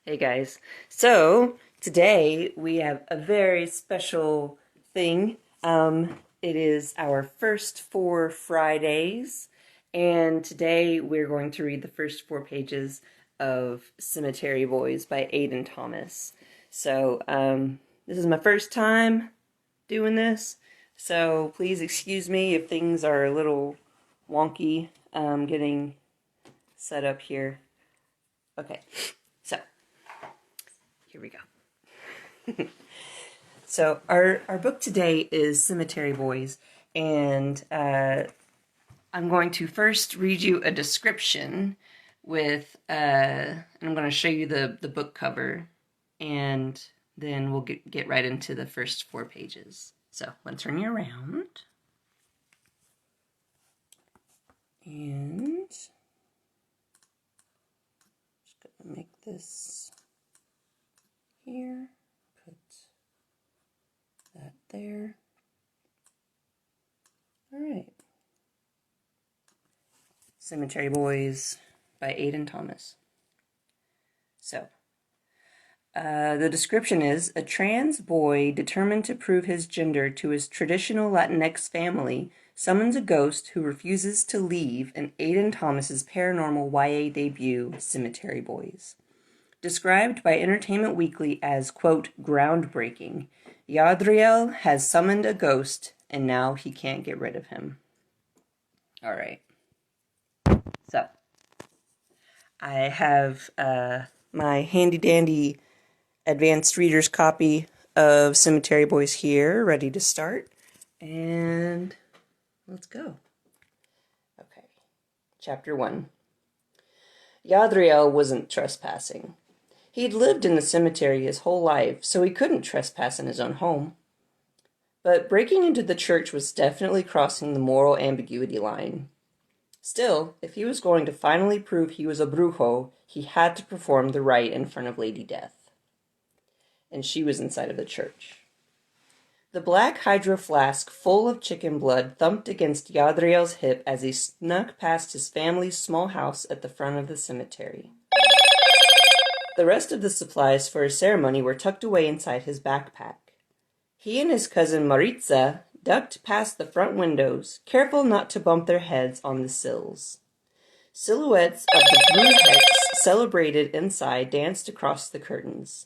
Hey guys. So today we have a very special thing. It is our first 4 Fridays, and today we're going to read the first 4 pages of Cemetery Boys by Aiden Thomas. So this is my first time doing this, so please excuse me if things are a little wonky getting set up here. Okay, so here we go. So our book today is Cemetery Boys, and I'm going to first read you a description with, and I'm going to show you the book cover, and then we'll get right into the first 4 pages. So I'm going to turn you around, and just going to make this here. Put that there. All right. Cemetery Boys by Aiden Thomas. So, the description is, a trans boy determined to prove his gender to his traditional Latinx family summons a ghost who refuses to leave in Aiden Thomas's paranormal YA debut, Cemetery Boys. Described by Entertainment Weekly as, quote, groundbreaking, Yadriel has summoned a ghost, and now he can't get rid of him. All right. So, I have my handy-dandy advanced reader's copy of Cemetery Boys here, ready to start. And let's go. Okay. Chapter 1. Yadriel wasn't trespassing. He'd lived in the cemetery his whole life, so he couldn't trespass in his own home. But breaking into the church was definitely crossing the moral ambiguity line. Still, if he was going to finally prove he was a brujo, he had to perform the rite in front of Lady Death. And she was inside of the church. The black hydro flask full of chicken blood thumped against Yadriel's hip as he snuck past his family's small house at the front of the cemetery. The rest of the supplies for his ceremony were tucked away inside his backpack. He and his cousin Maritza ducked past the front windows, careful not to bump their heads on the sills. Silhouettes of the Brujex celebrated inside danced across the curtains.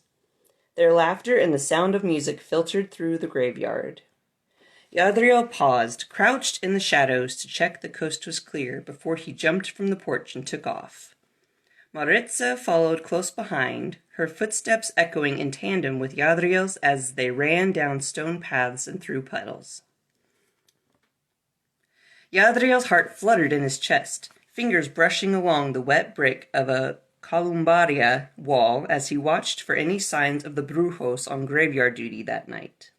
Their laughter and the sound of music filtered through the graveyard. Yadriel paused, crouched in the shadows to check the coast was clear before he jumped from the porch and took off. Maritza followed close behind, her footsteps echoing in tandem with Yadriel's as they ran down stone paths and through puddles. Yadriel's heart fluttered in his chest, fingers brushing along the wet brick of a columbaria wall as he watched for any signs of the brujos on graveyard duty that night.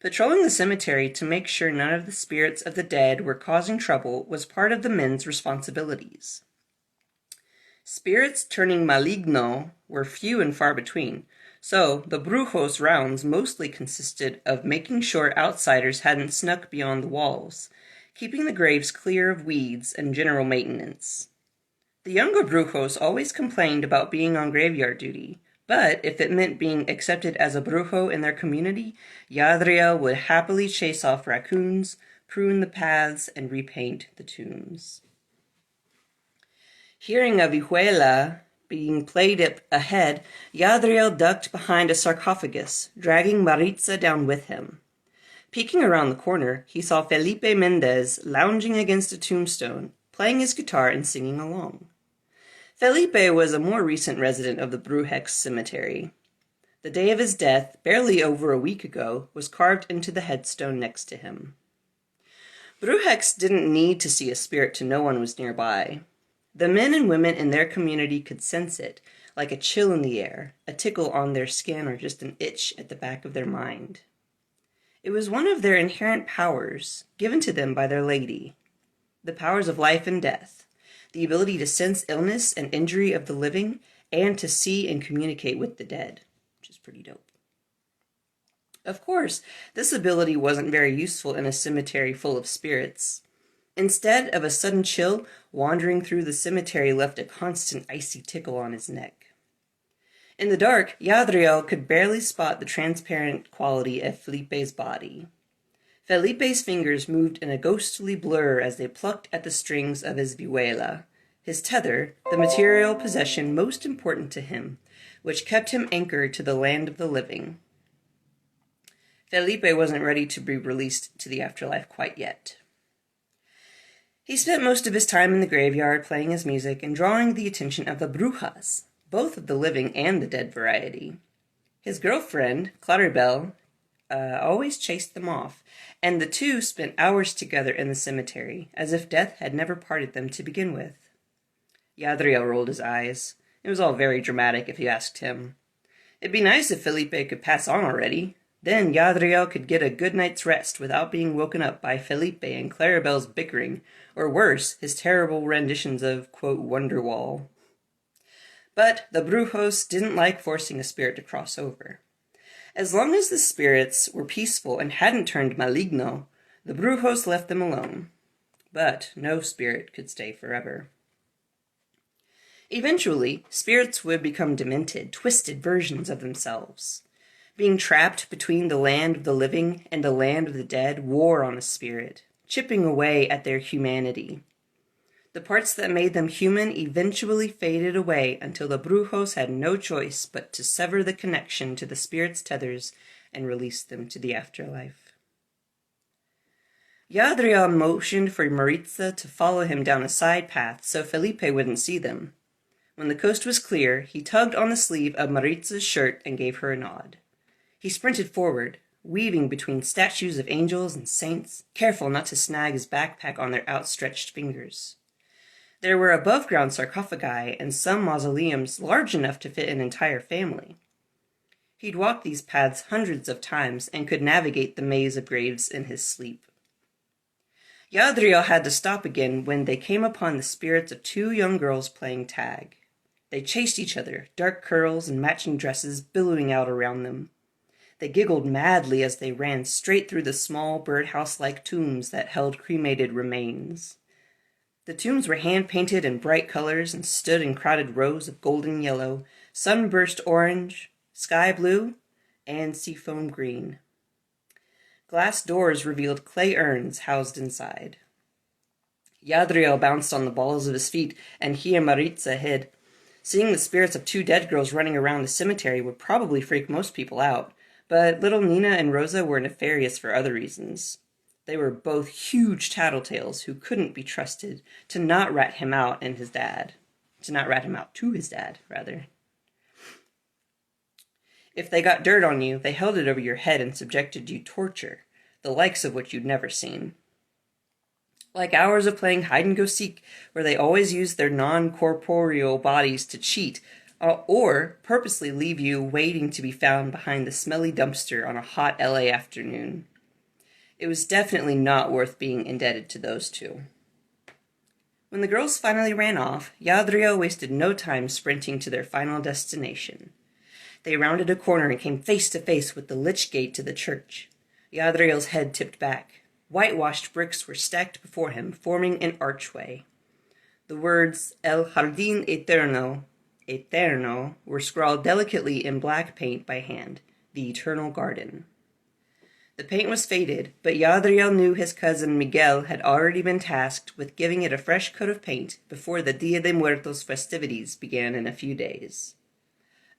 Patrolling the cemetery to make sure none of the spirits of the dead were causing trouble was part of the men's responsibilities. Spirits turning maligno were few and far between, so the brujos' rounds mostly consisted of making sure outsiders hadn't snuck beyond the walls, keeping the graves clear of weeds and general maintenance. The younger brujos always complained about being on graveyard duty, but if it meant being accepted as a brujo in their community, Yadriel would happily chase off raccoons, prune the paths, and repaint the tombs. Hearing a vihuela being played up ahead, Yadriel ducked behind a sarcophagus, dragging Maritza down with him. Peeking around the corner, he saw Felipe Mendez lounging against a tombstone, playing his guitar and singing along. Felipe was a more recent resident of the Brujex cemetery. The day of his death, barely over a week ago, was carved into the headstone next to him. Brujex didn't need to see a spirit to know one was nearby. The men and women in their community could sense it, like a chill in the air, a tickle on their skin, or just an itch at the back of their mind. It was one of their inherent powers, given to them by their lady. The powers of life and death, the ability to sense illness and injury of the living, and to see and communicate with the dead, which is pretty dope. Of course, this ability wasn't very useful in a cemetery full of spirits. Instead of a sudden chill, wandering through the cemetery left a constant icy tickle on his neck. In the dark, Yadriel could barely spot the transparent quality of Felipe's body. Felipe's fingers moved in a ghostly blur as they plucked at the strings of his vihuela, his tether, the material possession most important to him, which kept him anchored to the land of the living. Felipe wasn't ready to be released to the afterlife quite yet. He spent most of his time in the graveyard playing his music and drawing the attention of the brujas, both of the living and the dead variety. His girlfriend, Claribel, always chased them off, and the two spent hours together in the cemetery, as if death had never parted them to begin with. Yadriel rolled his eyes. It was all very dramatic, if you asked him. It'd be nice if Felipe could pass on already. Then Yadriel could get a good night's rest without being woken up by Felipe and Claribel's bickering, or worse, his terrible renditions of, quote, Wonderwall. But the brujos didn't like forcing a spirit to cross over. As long as the spirits were peaceful and hadn't turned maligno, the brujos left them alone. But no spirit could stay forever. Eventually, spirits would become demented, twisted versions of themselves. Being trapped between the land of the living and the land of the dead wore on a spirit, chipping away at their humanity. The parts that made them human eventually faded away until the brujos had no choice but to sever the connection to the spirit's tethers and release them to the afterlife. Yadriel motioned for Maritza to follow him down a side path so Felipe wouldn't see them. When the coast was clear, he tugged on the sleeve of Maritza's shirt and gave her a nod. He sprinted forward, weaving between statues of angels and saints, careful not to snag his backpack on their outstretched fingers. There were above-ground sarcophagi and some mausoleums large enough to fit an entire family. He'd walked these paths hundreds of times and could navigate the maze of graves in his sleep. Yadriel had to stop again when they came upon the spirits of two young girls playing tag. They chased each other, dark curls and matching dresses billowing out around them. They giggled madly as they ran straight through the small birdhouse-like tombs that held cremated remains. The tombs were hand-painted in bright colors and stood in crowded rows of golden yellow, sunburst orange, sky blue, and seafoam green. Glass doors revealed clay urns housed inside. Yadriel bounced on the balls of his feet, and he and Maritza hid. Seeing the spirits of two dead girls running around the cemetery would probably freak most people out, but little Nina and Rosa were nefarious for other reasons. They were both huge tattletales who couldn't be trusted to not rat him out to his dad, rather. If they got dirt on you, they held it over your head and subjected you to torture, the likes of which you'd never seen. Like hours of playing hide-and-go-seek, where they always used their non-corporeal bodies to cheat, or purposely leave you waiting to be found behind the smelly dumpster on a hot LA afternoon. It was definitely not worth being indebted to those two. When the girls finally ran off, Yadriel wasted no time sprinting to their final destination. They rounded a corner and came face to face with the lich gate to the church. Yadriel's head tipped back. Whitewashed bricks were stacked before him, forming an archway. The words El Jardín Eterno were scrawled delicately in black paint by hand, the Eternal Garden. The paint was faded, but Yadriel knew his cousin Miguel had already been tasked with giving it a fresh coat of paint before the Dia de Muertos festivities began in a few days.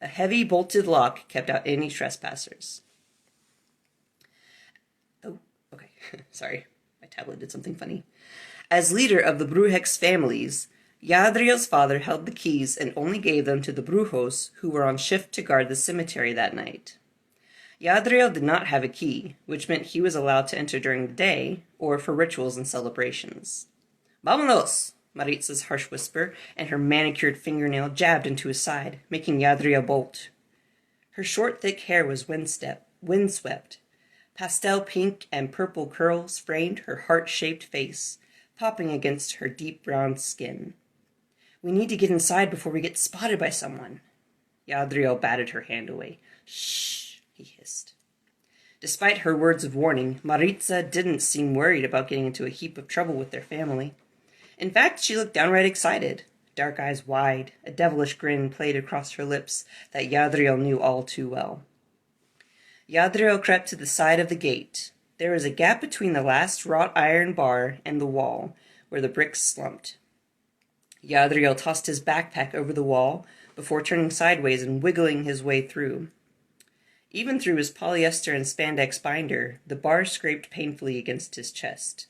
A heavy bolted lock kept out any trespassers. Okay, sorry, my tablet did something funny. As leader of the Brujex families, Yadriel's father held the keys and only gave them to the brujos who were on shift to guard the cemetery that night. Yadriel did not have a key, which meant he was allowed to enter during the day or for rituals and celebrations. Vámonos! Maritza's harsh whisper, and her manicured fingernail jabbed into his side, making Yadriel bolt. Her short, thick hair was windswept. Pastel pink and purple curls framed her heart-shaped face, popping against her deep brown skin. We need to get inside before we get spotted by someone. Yadriel batted her hand away. Shh, he hissed. Despite her words of warning, Maritza didn't seem worried about getting into a heap of trouble with their family. In fact, she looked downright excited. dark eyes wide. A devilish grin played across her lips that Yadriel knew all too well. Yadriel crept to the side of the gate. There was a gap between the last wrought iron bar and the wall, where the bricks slumped. Yadriel tossed his backpack over the wall before turning sideways and wiggling his way through. Even through his polyester and spandex binder, the bar scraped painfully against his chest.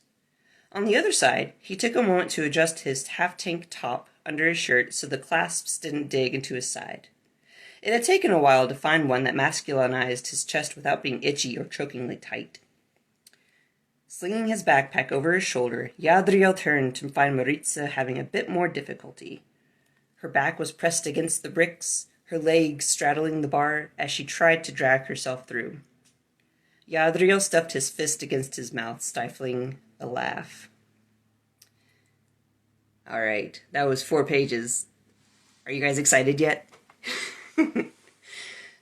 On the other side, he took a moment to adjust his half-tank top under his shirt so the clasps didn't dig into his side. It had taken a while to find one that masculinized his chest without being itchy or chokingly tight. Slinging his backpack over his shoulder, Yadriel turned to find Maritza having a bit more difficulty. Her back was pressed against the bricks, her legs straddling the bar as she tried to drag herself through. Yadriel stuffed his fist against his mouth, stifling a laugh. All right, that was 4 pages. Are you guys excited yet?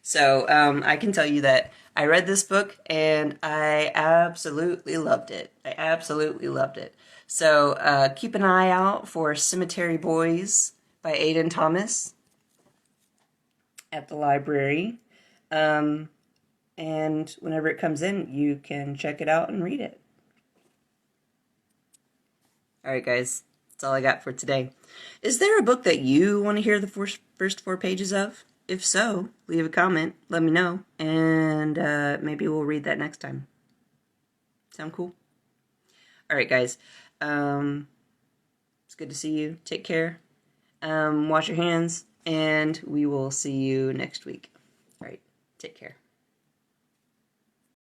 So, I can tell you that I read this book and I absolutely loved it. So, keep an eye out for Cemetery Boys by Aiden Thomas at the library. And whenever it comes in, you can check it out and read it. Alright guys, that's all I got for today. Is there a book that you want to hear the first 4 pages of? If so, leave a comment, let me know, and maybe we'll read that next time. Sound cool? Alright guys, it's good to see you. Take care. Wash your hands, and we will see you next week. Alright, take care.